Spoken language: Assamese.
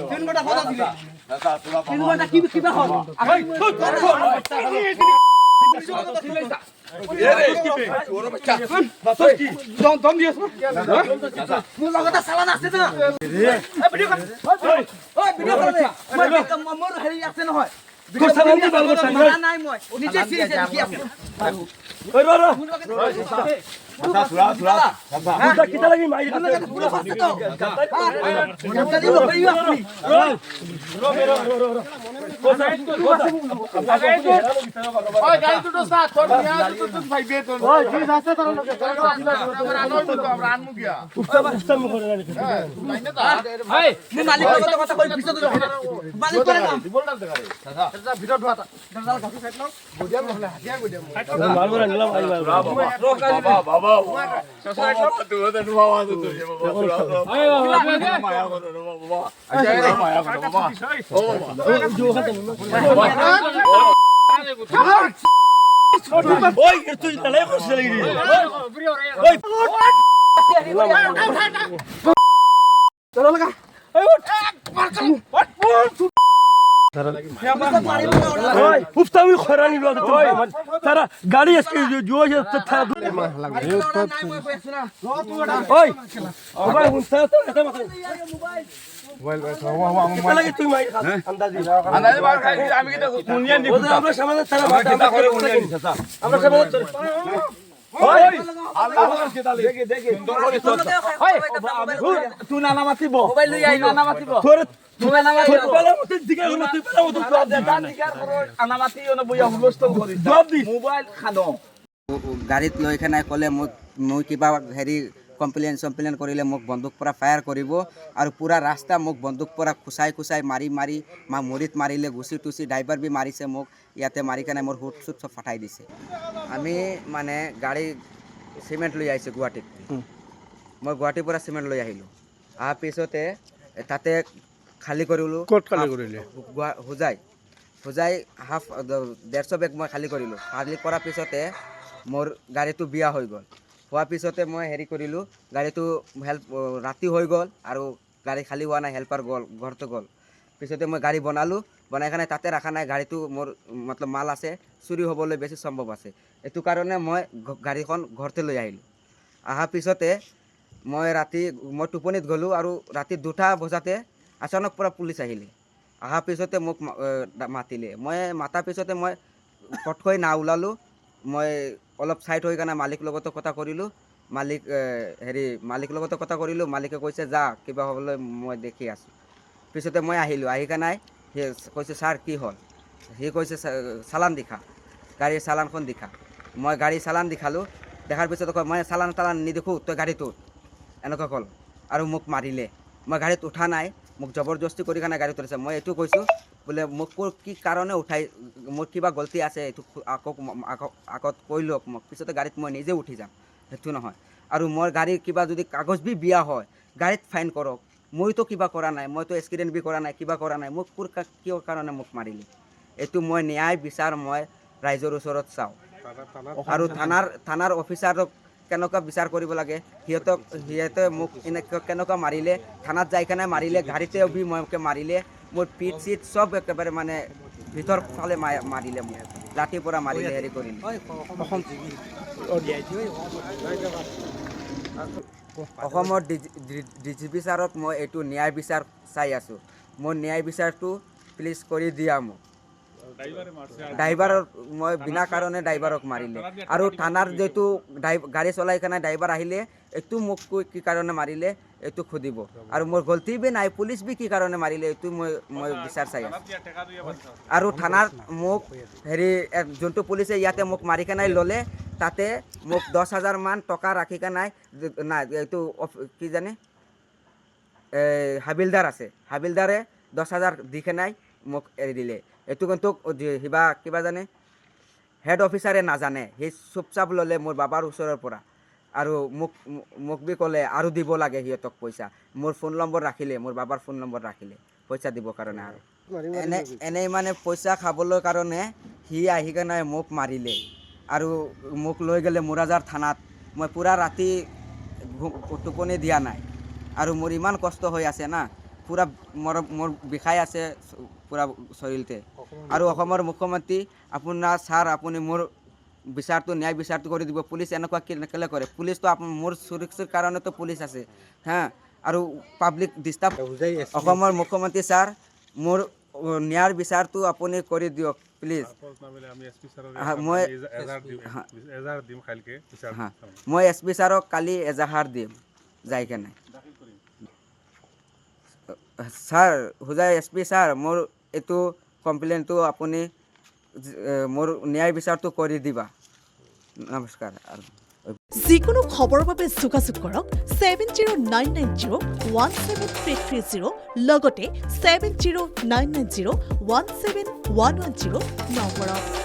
3 ঘন্টা কথা দিলে 3 ঘন্টা কি কিবা হল দম দিয়েছ মোৰ লগতে চালান আছে না ভিডিও কৰ ওই ভিডিও কৰ মোৰ হেৰি আছে নহয় ভিডিও চালান দি ভাল কথা নাই মই নিজে সিরিয়াস দেখি আছে ওই ৰ পুরা কিটা লাগি মাই পুরা ফাস্ট তো গাড়ি লো কইও আপনি ওই গাড়ি দুটো স্টার্ট কর মিয়া দুটো ভাইবে তো ওই ঠিক আছে তোর লোকে আমরা আনোই তো আমরা আনমু গিয়া উস্তাদ মুখ করে রাখি লাইনে তো এই মু মালিক কথা কই পিছ তো মালিক করে না বলটা দেখা রে দাদা ভিডিও ঢোয়াটা দাদা গাড়ি সাইড নাও গডিয়া মহলে হাতিয়া গডিয়া মারবো না নিলাম আই বাবা তুই ওদের নুয়া তো তুই বাবা আয় বাবা মায়া করো বাবা আচ্ছা মায়া করো বাবা ও বাবা जो है ওই তুই লড়াই করছিস লাগি ওই চলো লাগা ওই মার চল উফতামি খরানি লো তারা গাড়ি আজকে जो है তারা ওই মোবাইল হুনছা তো এটা মত মোবাইল মোবাইল লাগি তুই মাই আন্দাজি মার খাই আমি কি তো কুনিয়া নি আমরা সামনে তারা আমরা করে কুনিয়া নি চাচা আমরা সামনে ওই আল্লাহ কে তালে দেখে সুন্দর করে চল ওই তুই নানা মাতিব মোবাইল লই আই নানা মাতিব তোর মোবাইল নানা মাতিব বলা মতে দিকে হলো তুই বলা মতে জবাব দে দান দিকে করো আনা মাতি ওনা বইয়া হুলস্থল করি জবাব দি মোবাইল খানো গাড়ীত লৈ কেনে ক'লে মই কিবা হেৰি কমপ্লেইন কৰিলে মোক বন্দুক পৰা ফায়াৰ কৰিব আৰু পুৰা ৰাস্তা মোক বন্দুক পৰা খুচাই মাৰি মৰিত মাৰিলে গুচি টুচি ড্ৰাইভাৰ বি মাৰিছে মোক ইয়াতে মাৰি কেনে মোৰ হুট চুট চব ফাটাই দিছে আমি মানে গাড়ী চিমেণ্ট লৈ আহিছোঁ গুৱাহাটীত মই গুৱাহাটীৰ পৰা চিমেণ্ট লৈ আহিলোঁ অহাৰ পিছতে তাতে খালী কৰিলোঁ ক'ত খালী কৰিলে হোজাই হাফ 150 বেগ মই খালী কৰিলোঁ খালী কৰাৰ পিছতে মোৰ গাড়ীটো বিয়া হৈ গ'ল হোৱাৰ পিছতে মই হেৰি কৰিলোঁ গাড়ীটো ৰাতি হৈ গ'ল আৰু গাড়ী খালী হোৱা নাই হেল্পাৰ গ'ল ঘৰটো গ'ল পিছতে মই গাড়ী বনালোঁ বনাই কেনে তাতে ৰখা নাই গাড়ীটো মোৰ মতলব মাল আছে চুৰি হ'বলৈ বেছি সম্ভৱ আছে এইটো কাৰণে মই গাড়ীখন ঘৰতে লৈ আহিলোঁ অহাৰ পিছতে মই টোপনিত গ'লোঁ আৰু ৰাতি 2টা বজাতে আচানক পৰা পুলিচ আহিলে অহাৰ পিছতে মোক মাতিলে মই মাতাৰ পিছতে মই পটকৈ ওলালোঁ মই অলপ সাইড হৈ কেনে মালিক লগতো কথা কৰিলোঁ মালিক লগতো কথা কৰিলোঁ মালিকে কৈছে যা কিবা হ'বলৈ মই দেখি আছোঁ পিছতে মই আহিলোঁ আহি কেনে সি কৈছে ছাৰ কি হ'ল সি কৈছে চালান দেখা গাড়ীৰ চালানখন দেখা মই গাড়ী চালান দেখালোঁ দেখাৰ পিছত কয় মই চালান নেদেখোঁ তই গাড়ীটোত এনেকুৱা ক'ল আৰু মোক মাৰিলে মই গাড়ীত উঠা নাই মোক জবৰদস্তি কৰি কেনে গাড়ীত উঠাইছে মই এইটো কৈছোঁ বোলে মোক কি কাৰণে উঠাই মোৰ কিবা গলতি আছে এইটো আগত কৈ লওক মোক পিছতে গাড়ীত মই নিজে উঠি যাম সেইটো নহয় আৰু মোৰ গাড়ীৰ কিবা যদি কাগজ বি বিয়া হয় গাড়ীত ফাইন কৰক মইতো কিবা কৰা নাই মইতো এক্সিডেণ্ট বি কৰা নাই কিবা কৰা নাই মোক কিয় কাৰণে মোক মাৰিলে এইটো মই ন্যায় বিচাৰ মই ৰাইজৰ ওচৰত চাওঁ আৰু থানাৰ অফিচাৰক কেনেকুৱা বিচাৰ কৰিব লাগে সিহঁতে মোক কেনেকুৱা মাৰিলে থানাত যাই কেনে মাৰিলে গাড়ীতে বি মোকে মাৰিলে মোৰ পিঠ চিট চব একেবাৰে মানে ভিতৰ ফালে মাৰিলে মোক ৰাতিৰ পৰা মাৰিলে হেৰি কৰিলে অসমৰ ডিজিপি ছাৰক মই এইটো ন্যায় বিচাৰ চাই আছোঁ মোৰ ন্যায় বিচাৰটো প্লিজ কৰি দিয়া মোক ড্ৰাইভাৰৰ মই বিনা কাৰণে ড্ৰাইভাৰক মাৰিলে আৰু থানাৰ যিটো গাড়ী চলাই কেনে ড্ৰাইভাৰ আহিলে এইটো মোক কি কাৰণে মাৰিলে এইটো সুধিব আৰু মোৰ গলতি বি নাই পুলিচ বি কি কাৰণে মাৰিলে এইটো মই বিচাৰ চাই আছোঁ আৰু থানাৰ মোক হেৰি যোনটো পুলিচে ইয়াতে মোক মাৰি কেনে ল'লে তাতে মোক 10,000 মান টকা ৰাখি কেনে নাই এইটো কি জানে হাবিলদাৰ আছে হাবিলদাৰে 10,000 দি কেনে মোক এৰি দিলে এইটো কিন্তু কিবা জানে হেড অফিচাৰে নাজানে সি চুপচাপ ল'লে মোৰ বাবাৰ ওচৰৰ পৰা আৰু মোক বি ক'লে আৰু দিব লাগে সিহঁতক পইচা মোৰ ফোন নম্বৰ ৰাখিলে মোৰ বাবাৰ ফোন নম্বৰ ৰাখিলে পইচা দিবৰ কাৰণে আৰু এনেই মানে পইচা খাবলৈ কাৰণে সি আহি কেনে মোক মাৰিলে আৰু মোক লৈ গ'লে মুৰাজাৰ থানাত মই পুৰা ৰাতি টোপনি দিয়া নাই আৰু মোৰ ইমান কষ্ট হৈ আছে না পুৰা মোৰ বিষাই আছে পুৰা শৰীৰতে আৰু অসমৰ মুখ্যমন্ত্ৰী আপোনাৰ ছাৰ আপুনি মোৰ বিচাৰটো ন্যায় বিচাৰটো কৰি দিব পুলিচ এনেকুৱা কেলে কৰে পুলিচটো মোৰ সুৰক্ষাৰ কাৰণেতো পুলিচ আছে হা আৰু পাব্লিক ডিষ্টাৰ্ব অসমৰ মুখ্যমন্ত্ৰী ছাৰ মোৰ ন্যায় বিচাৰটো আপুনি কৰি দিয়ক প্লিজ মই এছ পি ছাৰক কালি এজাহাৰ দিম যাই কেনে sir Hojai S P sir মোৰ এইটো কমপ্লেইনটো আপুনি মোৰ ন্যায় বিচাৰটো কৰি দিবা নমস্কাৰ যিকোনো খবৰৰ বাবে যোগাযোগ কৰক 7099017330 লগতে 7099017110 নম্বৰত